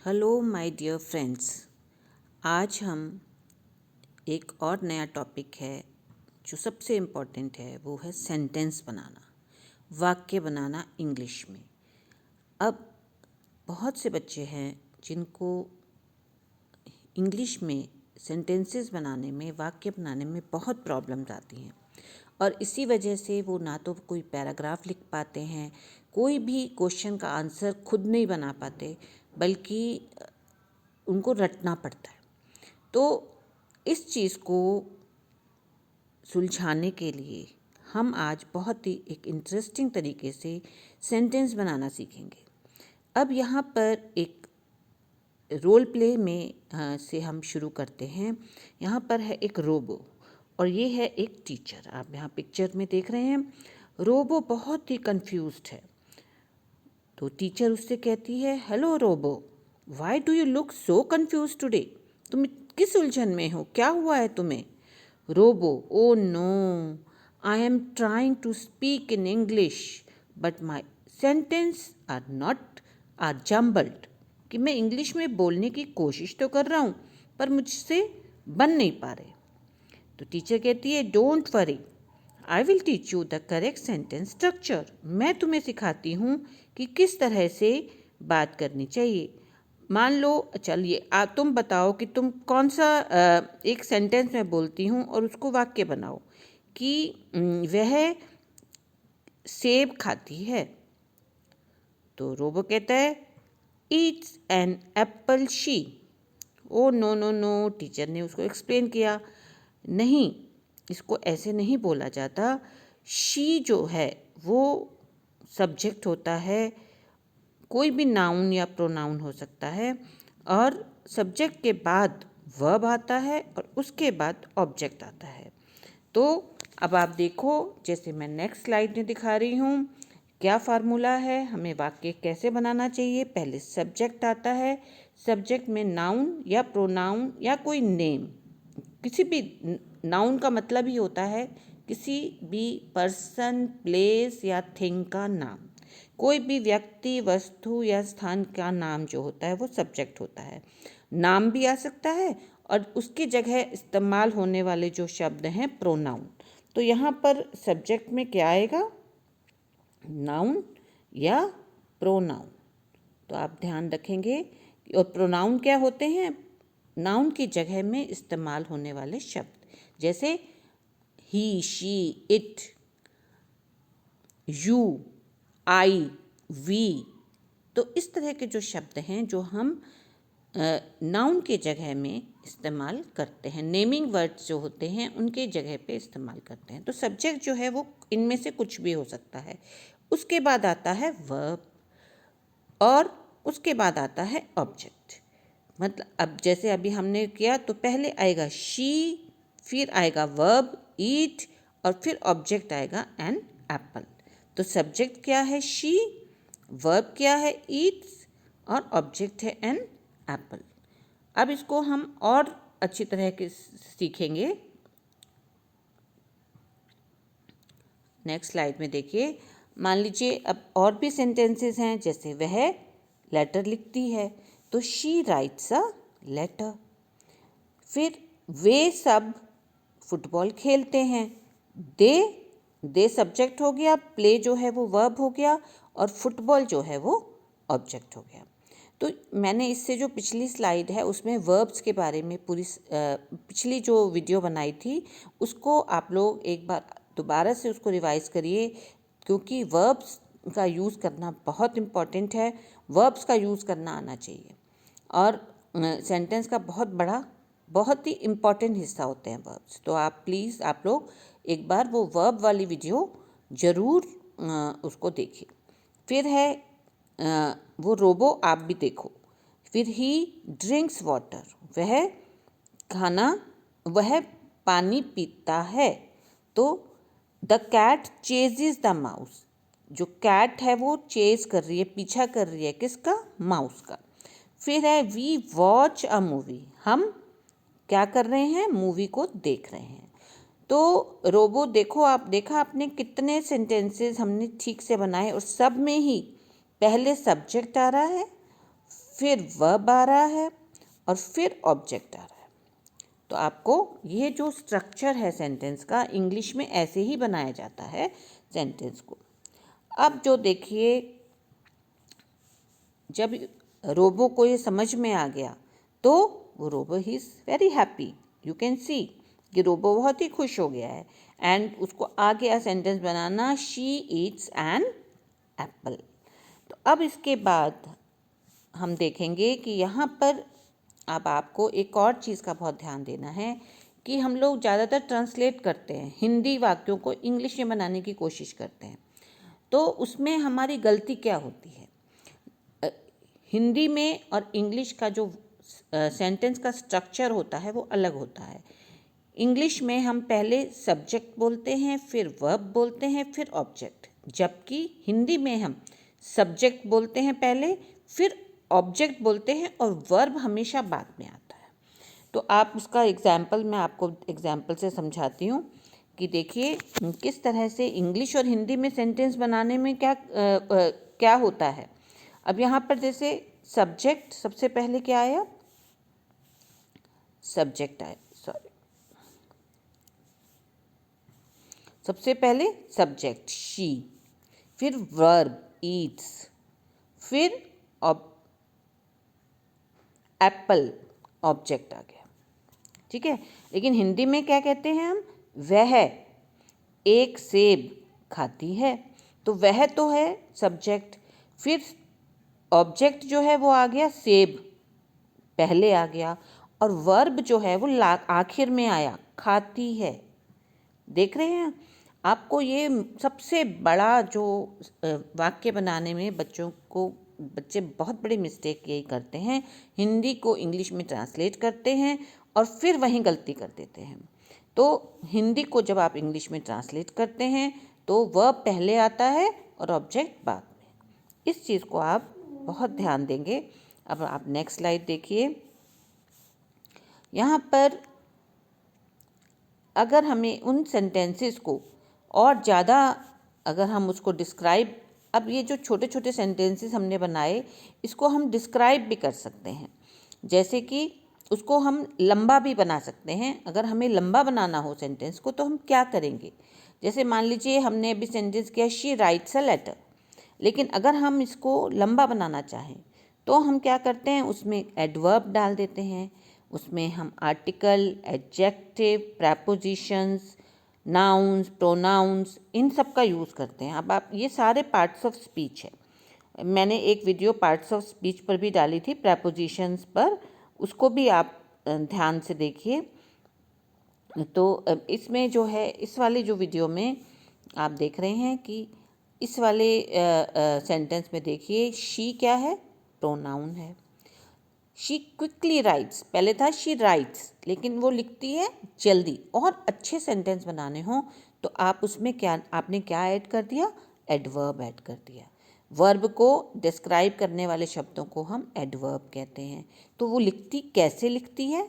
Hello my dear friends. आज हम एक और नया टॉपिक है जो सबसे इम्पोर्टेंट है, वो है सेंटेंस बनाना, वाक्य बनाना इंग्लिश में। अब बहुत से बच्चे हैं जिनको इंग्लिश में सेंटेंसेस बनाने में, वाक्य बनाने में बहुत प्रॉब्लम्स आती हैं और इसी वजह से वो ना तो कोई पैराग्राफ लिख पाते हैं, कोई भी क्वेश्चन का आंसर खुद नहीं बना पाते, बल्कि उनको रटना पड़ता है। तो इस चीज़ को सुलझाने के लिए हम आज बहुत ही एक इंटरेस्टिंग तरीके से सेंटेंस बनाना सीखेंगे। अब यहाँ पर एक रोल प्ले में से हम शुरू करते हैं। यहाँ पर है एक रोबो और ये है एक टीचर। आप यहाँ पिक्चर में देख रहे हैं, रोबो बहुत ही कंफ्यूज्ड है। तो टीचर उससे कहती है, hello Robo, why do you look so confuse today? तुम किस उलझन में हो, क्या हुआ है तुम्हें? Robo, oh no, I am trying to speak in English but my sentence are jumbled. कि मैं इंग्लिश में बोलने की कोशिश तो कर रहा हूँ पर मुझसे बन नहीं पा रहे। तो टीचर कहती है, don't worry, I will teach you the correct sentence structure. मैं तुम्हें सिखाती हूँ कि किस तरह से बात करनी चाहिए। मान लो, चलिए तुम बताओ कि तुम कौन सा एक सेंटेंस में बोलती हूँ और उसको वाक्य बनाओ कि वह सेब खाती है। तो रोबो कहता है, eats an apple she. Oh no no no, teacher ने उसको एक्सप्लेन किया, नहीं, इसको ऐसे नहीं बोला जाता। शी जो है वो सब्जेक्ट होता है, कोई भी नाउन या प्रोनाउन हो सकता है, और सब्जेक्ट के बाद वर्ब आता है और उसके बाद ऑब्जेक्ट आता है। तो अब आप देखो, जैसे मैं नेक्स्ट स्लाइड में दिखा रही हूँ, क्या फार्मूला है, हमें वाक्य कैसे बनाना चाहिए। पहले सब्जेक्ट आता है, सब्जेक्ट में नाउन या प्रोनाउन या कोई नेम, किसी भी नाउन का मतलब ही होता है किसी भी पर्सन, प्लेस या थिंग का नाम। कोई भी व्यक्ति, वस्तु या स्थान का नाम जो होता है वो सब्जेक्ट होता है। नाम भी आ सकता है और उसकी जगह इस्तेमाल होने वाले जो शब्द हैं प्रोनाउन। तो यहाँ पर सब्जेक्ट में क्या आएगा, नाउन या प्रोनाउन। तो आप ध्यान रखेंगे। और प्रोनाउन क्या होते हैं, नाउन की जगह में इस्तेमाल होने वाले शब्द, जैसे he, she, it, you, I, we. तो इस तरह के जो शब्द हैं जो हम नाउन के जगह में इस्तेमाल करते हैं, नेमिंग वर्ड्स जो होते हैं उनके जगह पे इस्तेमाल करते हैं। तो सब्जेक्ट जो है वो इनमें से कुछ भी हो सकता है। उसके बाद आता है वर्ब और उसके बाद आता है ऑब्जेक्ट। मतलब अब जैसे अभी हमने किया, तो पहले आएगा शी, फिर आएगा वर्ब ईट और फिर ऑब्जेक्ट आएगा एन एप्पल। तो सब्जेक्ट क्या है, शी, वर्ब क्या है, ईट्स, और ऑब्जेक्ट है एन एप्पल। अब इसको हम और अच्छी तरह के सीखेंगे। नेक्स्ट स्लाइड में देखिए, मान लीजिए अब और भी सेंटेंसेस हैं, जैसे वह लेटर लिखती है, तो शी राइट्स अ लेटर। फिर वे सब फुटबॉल खेलते हैं, दे सब्जेक्ट हो गया, प्ले जो है वो वर्ब हो गया और फुटबॉल जो है वो ऑब्जेक्ट हो गया। तो मैंने इससे जो पिछली स्लाइड है उसमें वर्ब्स के बारे में पूरी पिछली जो वीडियो बनाई थी उसको आप लोग एक बार दोबारा से उसको रिवाइज करिए, क्योंकि वर्ब्स का यूज़ करना बहुत इम्पॉर्टेंट है। वर्ब्स का यूज़ करना आना चाहिए और सेंटेंस का बहुत ही इम्पॉर्टेंट हिस्सा होते हैं वर्ब्स। तो आप प्लीज़ आप लोग एक बार वो वर्ब वाली वीडियो ज़रूर उसको देखिए। फिर है वो रोबो, आप भी देखो। फिर ही ड्रिंक्स वाटर, वह पानी पीता है। तो the cat chases the mouse, जो कैट है वो चेज कर रही है, पीछा कर रही है, किसका, माउस का। फिर है वी वॉच अ मूवी, हम क्या कर रहे हैं, मूवी को देख रहे हैं। तो रोबो देखो, देखा आपने कितने सेंटेंसेस हमने ठीक से बनाए और सब में ही पहले सब्जेक्ट आ रहा है, फिर वर्ब आ रहा है और फिर ऑब्जेक्ट आ रहा है। तो आपको ये जो स्ट्रक्चर है सेंटेंस का, इंग्लिश में ऐसे ही बनाया जाता है सेंटेंस को। अब जो देखिए, जब रोबो को ये समझ में आ गया तो वो Robo he is very happy. You can see कि रोबो बहुत ही खुश हो गया है एंड उसको आ गया सेंटेंस बनाना, शी ईट्स एन एप्पल। तो अब इसके बाद हम देखेंगे कि यहाँ पर अब आपको एक और चीज़ का बहुत ध्यान देना है कि हम लोग ज़्यादातर ट्रांसलेट करते हैं, हिंदी वाक्यों को इंग्लिश में बनाने की कोशिश करते हैं। तो उसमें हमारी गलती क्या होती है? हिंदी में और इंग्लिश का जो सेंटेंस का स्ट्रक्चर होता है वो अलग होता है। इंग्लिश में हम पहले सब्जेक्ट बोलते हैं, फिर वर्ब बोलते हैं, फिर ऑब्जेक्ट, जबकि हिंदी में हम सब्जेक्ट बोलते हैं पहले, फिर ऑब्जेक्ट बोलते हैं और वर्ब हमेशा बाद में आता है। तो आप उसका एग्जाम्पल, मैं आपको एग्जाम्पल से समझाती हूँ कि देखिए किस तरह से इंग्लिश और हिंदी में सेंटेंस बनाने में क्या होता है। अब यहाँ पर जैसे सब्जेक्ट, सबसे पहले क्या आया? सब्जेक्ट आया, सॉरी, सबसे पहले सब्जेक्ट शी, फिर वर्ब ईट्स, फिर एप्पल, ऑब्जेक्ट आ गया। ठीक है, लेकिन हिंदी में क्या कहते हैं हम? वह एक सेब खाती है, तो वह तो है सब्जेक्ट, फिर ऑब्जेक्ट जो है वो आ गया सेब, पहले आ गया, और वर्ब जो है वो आखिर में आया, खाती है। देख रहे हैं आपको, ये सबसे बड़ा जो वाक्य बनाने में बच्चे बहुत बड़ी मिस्टेक यही करते हैं, हिंदी को इंग्लिश में ट्रांसलेट करते हैं और फिर वहीं गलती कर देते हैं। तो हिंदी को जब आप इंग्लिश में ट्रांसलेट करते हैं तो वर्ब पहले आता है और ऑब्जेक्ट बाद में। इस चीज़ को आप बहुत ध्यान देंगे। अब आप नेक्स्ट स्लाइड देखिए। यहाँ पर अगर हमें उन सेंटेंसेस को और ज़्यादा, अगर हम उसको डिस्क्राइब, अब ये जो छोटे छोटे सेंटेंसेस हमने बनाए इसको हम डिस्क्राइब भी कर सकते हैं, जैसे कि उसको हम लंबा भी बना सकते हैं। अगर हमें लंबा बनाना हो सेंटेंस को तो हम क्या करेंगे? जैसे मान लीजिए हमने अभी सेंटेंस किया शी राइट्स अ लेटर, लेकिन अगर हम इसको लंबा बनाना चाहें तो हम क्या करते हैं? उसमें एडवर्ब डाल देते हैं, उसमें हम article, adjective, prepositions, nouns, pronouns, इन सब का यूज़ करते हैं। अब आप, ये सारे पार्ट्स ऑफ स्पीच है। मैंने एक वीडियो पार्ट्स ऑफ स्पीच पर भी डाली थी, प्रेपोजिशंस पर, उसको भी आप ध्यान से देखिए। तो इसमें जो है, इस वाले जो वीडियो में आप देख रहे हैं कि इस वाले सेंटेंस में देखिए, शी क्या है? प्रोनाउन है। शी क्विकली राइट्स, पहले था शी राइट्स, लेकिन वो लिखती है जल्दी। और अच्छे सेंटेंस बनाने हों तो आप उसमें आपने क्या ऐड कर दिया? एडवर्ब ऐड कर दिया। वर्ब को डिस्क्राइब करने वाले शब्दों को हम एडवर्ब कहते हैं। तो वो लिखती कैसे लिखती है?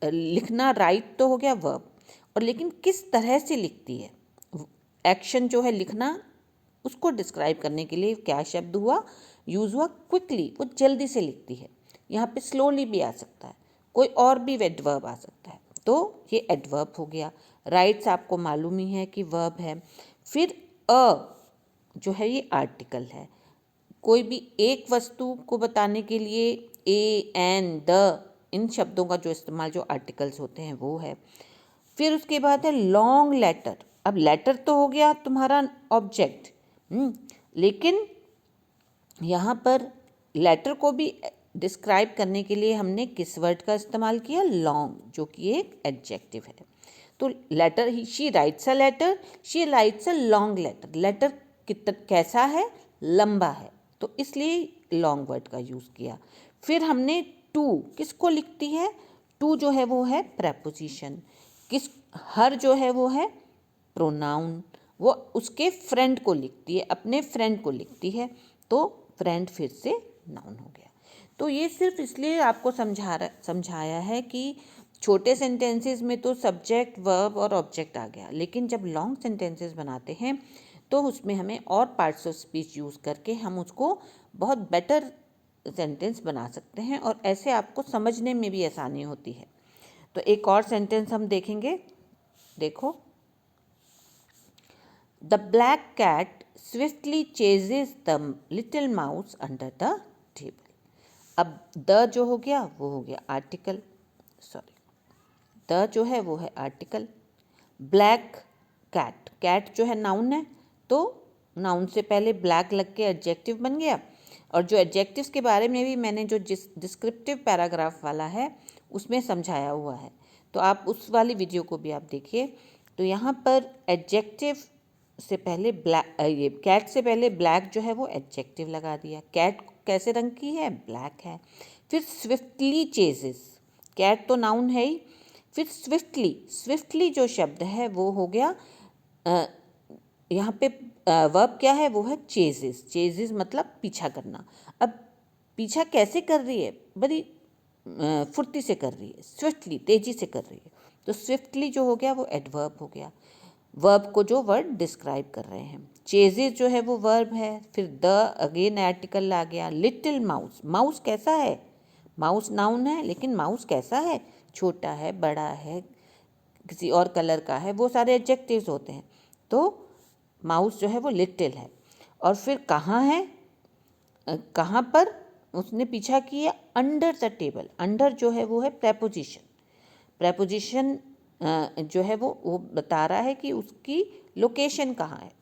लिखना, राइट तो हो गया वर्ब, और लेकिन किस तरह से लिखती है? एक्शन जो है लिखना, उसको डिस्क्राइब करने के लिए क्या शब्द हुआ? यूज़ हुआ क्विकली, वो जल्दी से लिखती है। यहाँ पे स्लोली भी आ सकता है, कोई और भी एडवर्ब आ सकता है, तो ये एडवर्ब हो गया। राइट्स आपको मालूम ही है कि वर्ब है। फिर अ जो है ये आर्टिकल है। कोई भी एक वस्तु को बताने के लिए ए, एन, द, इन शब्दों का जो इस्तेमाल, जो आर्टिकल्स होते हैं, वो है। फिर उसके बाद है लॉन्ग लेटर। अब लेटर तो हो गया तुम्हारा ऑब्जेक्ट, लेकिन यहाँ पर लेटर को भी डिस्क्राइब करने के लिए हमने किस वर्ड का इस्तेमाल किया? लॉन्ग, जो कि एक एडजेक्टिव है। तो लेटर ही, she writes a letter, she writes a long letter. Letter कैसा है? लंबा है, तो इसलिए लॉन्ग वर्ड का यूज़ किया। फिर हमने टू, किसको लिखती है? टू जो है वो है प्रेपोजिशन। हर जो है वो है प्रोनाउन, वो उसके फ्रेंड को लिखती है, अपने फ्रेंड को लिखती है, तो फ्रेंड फिर से नाउन हो गया। तो ये सिर्फ इसलिए आपको समझाया है कि छोटे सेंटेंसेस में तो सब्जेक्ट, वर्ब और ऑब्जेक्ट आ गया, लेकिन जब लॉन्ग सेंटेंसेस बनाते हैं तो उसमें हमें और पार्ट्स ऑफ स्पीच यूज़ करके हम उसको बहुत बेटर सेंटेंस बना सकते हैं और ऐसे आपको समझने में भी आसानी होती है। तो एक और सेंटेंस हम देखेंगे। देखो, the black cat swiftly chases the little mouse under the table. अब द जो हो गया वो हो गया आर्टिकल, सॉरी, द जो है वो है आर्टिकल। ब्लैक कैट, कैट जो है नाउन है, तो नाउन से पहले ब्लैक लग के एडजेक्टिव बन गया। और जो एडजेक्टिव्स के बारे में भी मैंने जो डिस्क्रिप्टिव पैराग्राफ वाला है उसमें समझाया हुआ है, तो आप उस वाली वीडियो को भी आप देखिए। तो यहाँ पर एडजेक्टिव से पहले ब्लैक, ये कैट से पहले ब्लैक जो है वो एडजेक्टिव लगा दिया। कैट कैसे रंग की है? ब्लैक है। फिर स्विफ्टली चेजेस, कैट तो नाउन है ही, फिर स्विफ्टली, स्विफ्टली जो शब्द है वो हो गया, यहाँ पे वर्ब क्या है? वो है चेजेस। चेजेस मतलब पीछा करना। अब पीछा कैसे कर रही है? बड़ी फुर्ती से कर रही है, स्विफ्टली, तेजी से कर रही है। तो स्विफ्टली जो हो गया वो एडवर्ब हो गया, वर्ब को जो वर्ड डिस्क्राइब कर रहे हैं। चेजेस जो है वो वर्ब है। फिर द अगेन आर्टिकल आ गया। लिटिल माउस, माउस कैसा है? माउस नाउन है, लेकिन माउस कैसा है? छोटा है, बड़ा है, किसी और कलर का है, वो सारे एडजेक्टिव्स होते हैं। तो माउस जो है वो लिटिल है। और फिर कहाँ है? कहाँ पर उसने पीछा किया? Under the table. अंडर जो है वो है प्रेपोजिशन। प्रेपोजिशन जो है वो बता रहा है कि उसकी लोकेशन कहाँ है।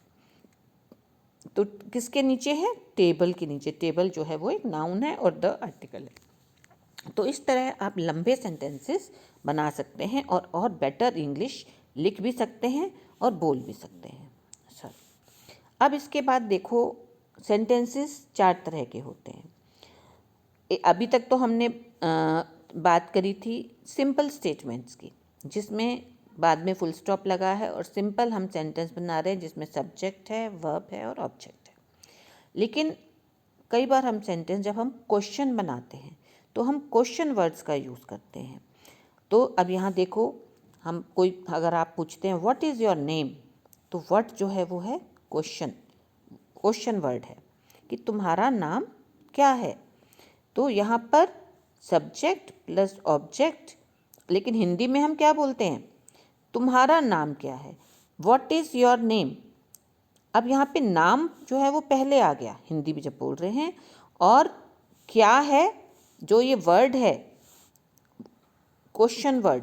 तो किसके नीचे है? टेबल के नीचे। टेबल जो है वो एक नाउन है और द आर्टिकल है। तो इस तरह आप लंबे सेंटेंसेस बना सकते हैं और बेटर इंग्लिश लिख भी सकते हैं और बोल भी सकते हैं। सॉरी। अब इसके बाद देखो, सेंटेंसेस 4 तरह के होते हैं। अभी तक तो हमने बात करी थी सिंपल स्टेटमेंट्स की, जिसमें बाद में फुल स्टॉप लगा है, और सिंपल हम सेंटेंस बना रहे हैं जिसमें सब्जेक्ट है, वर्ब है और ऑब्जेक्ट है। लेकिन कई बार हम सेंटेंस, जब हम क्वेश्चन बनाते हैं तो हम क्वेश्चन वर्ड्स का यूज़ करते हैं। तो अब यहाँ देखो, हम कोई, अगर आप पूछते हैं व्हाट इज़ योर नेम, तो व्हाट जो है वो है क्वेश्चन, क्वेश्चन वर्ड है कि तुम्हारा नाम क्या है। तो यहाँ पर सब्जेक्ट प्लस ऑब्जेक्ट, लेकिन हिंदी में हम क्या बोलते हैं? तुम्हारा नाम क्या है? What is your name. अब यहाँ पे नाम जो है वो पहले आ गया हिंदी में जब बोल रहे हैं, और क्या है जो ये वर्ड है, क्वेश्चन वर्ड,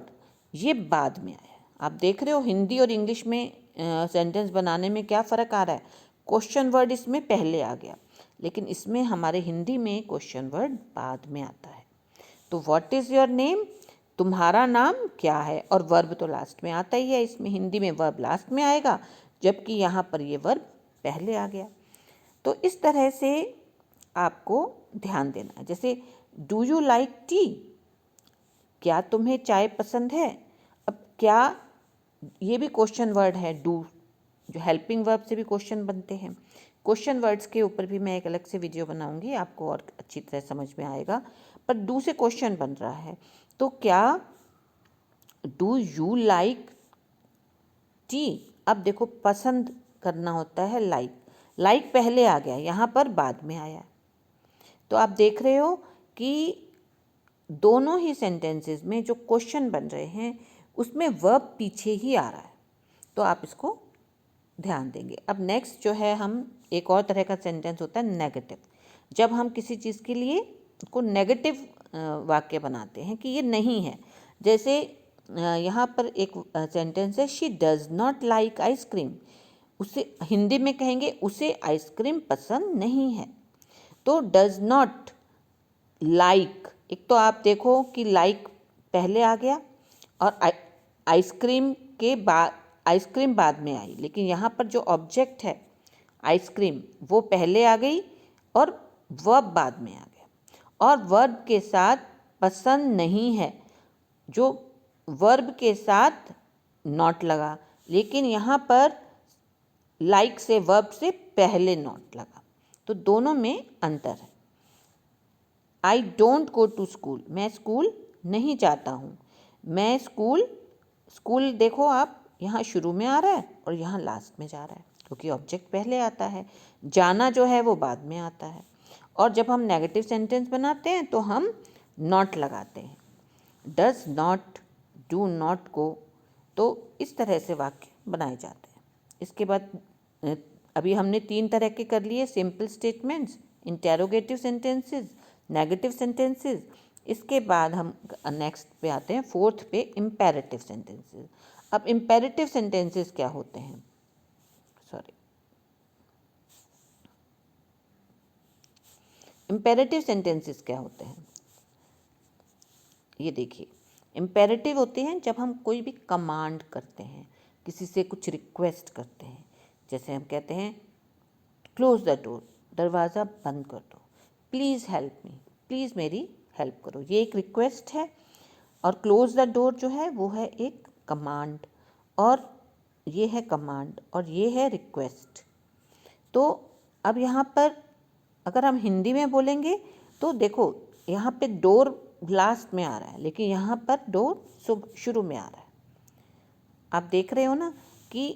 ये बाद में आया। आप देख रहे हो हिंदी और इंग्लिश में सेंटेंस बनाने में क्या फ़र्क आ रहा है? क्वेश्चन वर्ड इसमें पहले आ गया, लेकिन इसमें हमारे हिंदी में क्वेश्चन वर्ड बाद में आता है। तो व्हाट इज़ योर नेम, तुम्हारा नाम क्या है, और वर्ब तो लास्ट में आता ही है। इसमें हिंदी में वर्ब लास्ट में आएगा, जबकि यहाँ पर ये वर्ब पहले आ गया। तो इस तरह से आपको ध्यान देना है। जैसे डू यू लाइक टी, क्या तुम्हें चाय पसंद है। अब क्या, ये भी क्वेश्चन वर्ड है। डू जो हेल्पिंग वर्ब से भी क्वेश्चन बनते हैं। क्वेश्चन वर्ड्स के ऊपर भी मैं एक अलग से वीडियो बनाऊंगी, आपको और अच्छी तरह समझ में आएगा। पर डू से क्वेश्चन बन रहा है, तो क्या डू यू लाइक टी। अब देखो, पसंद करना होता है लाइक, लाइक पहले आ गया, यहाँ पर बाद में आया। तो आप देख रहे हो कि दोनों ही सेंटेंसेस में जो क्वेश्चन बन रहे हैं उसमें वर्ब पीछे ही आ रहा है। तो आप इसको ध्यान देंगे। अब नेक्स्ट जो है, हम एक और तरह का सेंटेंस होता है नेगेटिव। जब हम किसी चीज़ के लिए को नेगेटिव वाक्य बनाते हैं कि ये नहीं है। जैसे यहाँ पर एक सेंटेंस है, she does not like ice cream. उसे हिंदी में कहेंगे उसे आइसक्रीम पसंद नहीं है। तो डज नॉट, लाइक, एक तो आप देखो कि लाइक पहले आ गया और आइसक्रीम के बाद, आइसक्रीम बाद में आई, लेकिन यहाँ पर जो ऑब्जेक्ट है आइसक्रीम वो पहले आ गई और वर्ब बाद में आ गया। और वर्ब के साथ पसंद नहीं है, जो वर्ब के साथ नॉट लगा, लेकिन यहाँ पर लाइक से, वर्ब से पहले नॉट लगा। तो दोनों में अंतर है। I don't go to school, मैं स्कूल नहीं जाता हूँ। मैं स्कूल, स्कूल देखो आप, यहाँ शुरू में आ रहा है और यहाँ लास्ट में जा रहा है, क्योंकि ऑब्जेक्ट पहले आता है। जाना जो है वो बाद में आता है। और जब हम नेगेटिव सेंटेंस बनाते हैं तो हम नॉट लगाते हैं, does not, do not go. तो इस तरह से वाक्य बनाए जाते हैं। इसके बाद अभी हमने 3 तरह के कर लिए, simple statements, interrogative sentences, negative sentences. इसके बाद हम नेक्स्ट पे आते हैं, 4th पे, इम्पेरेटिव सेंटेंसेस। अब इम्पेरेटिव सेंटेंसेस क्या होते हैं, इम्पेरेटिव सेंटेंसेस क्या होते हैं, ये देखिए। इम्पेरेटिव होते हैं जब हम कोई भी कमांड करते हैं, किसी से कुछ रिक्वेस्ट करते हैं। जैसे हम कहते हैं क्लोज द डोर, दरवाज़ा बंद कर दो, प्लीज़ हेल्प मी, प्लीज़ मेरी हेल्प करो, ये एक रिक्वेस्ट है। और क्लोज द डोर जो है वो है एक कमांड, और ये है कमांड और ये है रिक्वेस्ट। तो अब यहाँ पर अगर हम हिंदी में बोलेंगे तो देखो, यहाँ पे डोर लास्ट में आ रहा है, लेकिन यहाँ पर डोर शुरू में आ रहा है। आप देख रहे हो ना कि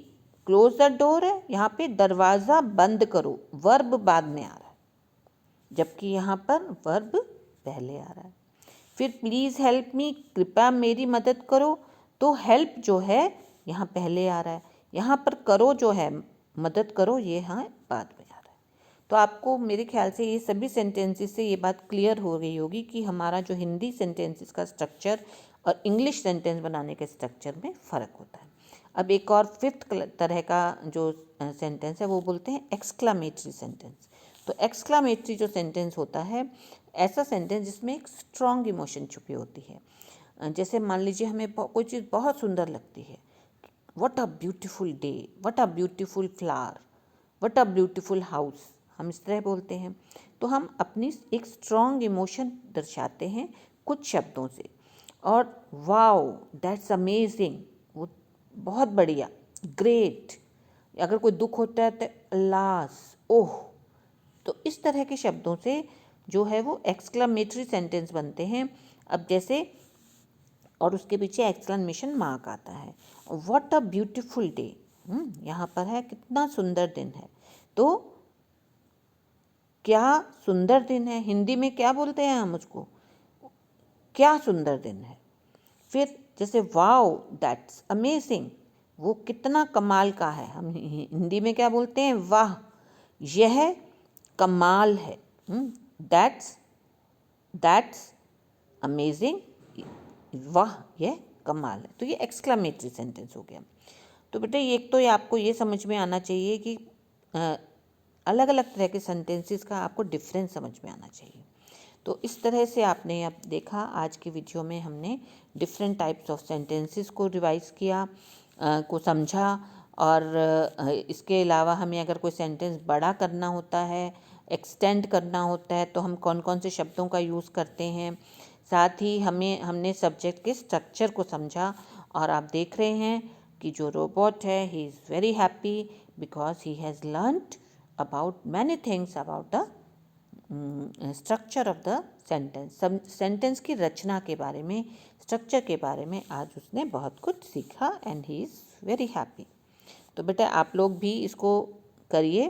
क्लोज द डोर है, यहाँ पे दरवाज़ा बंद करो, वर्ब बाद में आ रहा है, जबकि यहाँ पर वर्ब पहले आ रहा है। फिर प्लीज़ हेल्प मी, कृपया मेरी मदद करो, तो हेल्प जो है यहाँ पहले आ रहा है, यहाँ पर करो जो है, मदद करो, ये यहाँ बाद में आ रहा है। तो आपको मेरे ख्याल से ये सभी सेंटेंसेस से ये बात क्लियर हो गई होगी कि हमारा जो हिंदी सेंटेंसेस का स्ट्रक्चर और इंग्लिश सेंटेंस बनाने के स्ट्रक्चर में फ़र्क होता है। अब एक और 5th तरह का जो सेंटेंस है वो बोलते हैं एक्सक्लामेटरी सेंटेंस। तो एक्सक्लामेटरी जो सेंटेंस होता है, ऐसा सेंटेंस जिसमें एक स्ट्रॉन्ग इमोशन छुपी होती है। जैसे मान लीजिए हमें कोई चीज़ बहुत सुंदर लगती है, what a beautiful day, what a beautiful flower, what a beautiful house, हम इस तरह बोलते हैं। तो हम अपनी एक स्ट्रॉन्ग इमोशन दर्शाते हैं कुछ शब्दों से। और वाओ, दैट्स अमेजिंग, वो बहुत बढ़िया, ग्रेट। अगर कोई दुख होता है तो अल्लास, ओह। तो इस तरह के शब्दों से जो है वो एक्सक्लामेटरी सेंटेंस बनते हैं। अब जैसे, और उसके पीछे एक्सक्लेमेशन मार्क आता है, व्हाट अ ब्यूटीफुल डे, यहाँ पर है कितना सुंदर दिन है। तो क्या सुंदर दिन है, हिंदी में क्या बोलते हैं हम उसको, क्या सुंदर दिन है। फिर जैसे वाओ, दैट्स अमेजिंग, वो कितना कमाल का है, हम हिंदी में क्या बोलते हैं, वाह यह कमाल है। दैट्स अमेजिंग, वाह यह कमाल है। तो ये एक्सक्लामेटरी सेंटेंस हो गया। तो बेटा एक तो ये आपको ये समझ में आना चाहिए कि अलग अलग तरह के सेंटेंसेस का आपको डिफरेंस समझ में आना चाहिए। तो इस तरह से आपने अब देखा, आज की वीडियो में हमने डिफरेंट टाइप्स ऑफ सेंटेंसेस को रिवाइज किया, को समझा। और इसके अलावा हमें अगर कोई सेंटेंस बड़ा करना होता है, एक्सटेंड करना होता है, तो हम कौन कौन से शब्दों का यूज़ करते हैं। साथ ही हमने सब्जेक्ट के स्ट्रक्चर को समझा। और आप देख रहे हैं कि जो रोबोट है, ही is very happy because he has learned about many things about the structure of the sentence. Sentence की रचना के बारे में, स्ट्रक्चर के बारे में आज उसने बहुत कुछ सीखा, and he is very happy. तो बेटा आप लोग भी इसको करिए,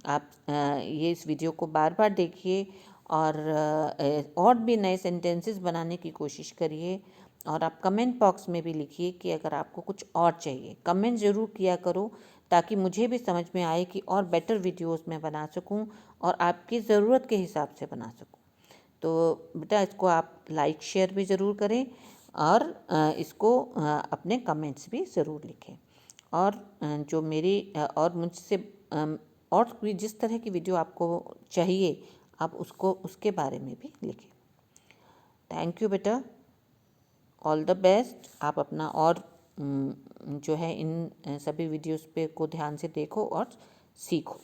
आप ये इस वीडियो को बार बार देखिए, और भी नए सेंटेंसेस बनाने की कोशिश करिए। और आप कमेंट बॉक्स में भी लिखिए कि अगर आपको कुछ और चाहिए, कमेंट ज़रूर किया करो, ताकि मुझे भी समझ में आए कि और बेटर वीडियोस मैं बना सकूं और आपकी ज़रूरत के हिसाब से बना सकूं। तो बेटा इसको आप लाइक शेयर भी ज़रूर करें, और इसको अपने कमेंट्स भी ज़रूर लिखें। और जो मेरी और मुझसे और भी जिस तरह की वीडियो आपको चाहिए, आप उसको उसके बारे में भी लिखें। थैंक यू बेटा, ऑल द बेस्ट। आप अपना और जो है इन सभी वीडियोस पे को ध्यान से देखो और सीखो।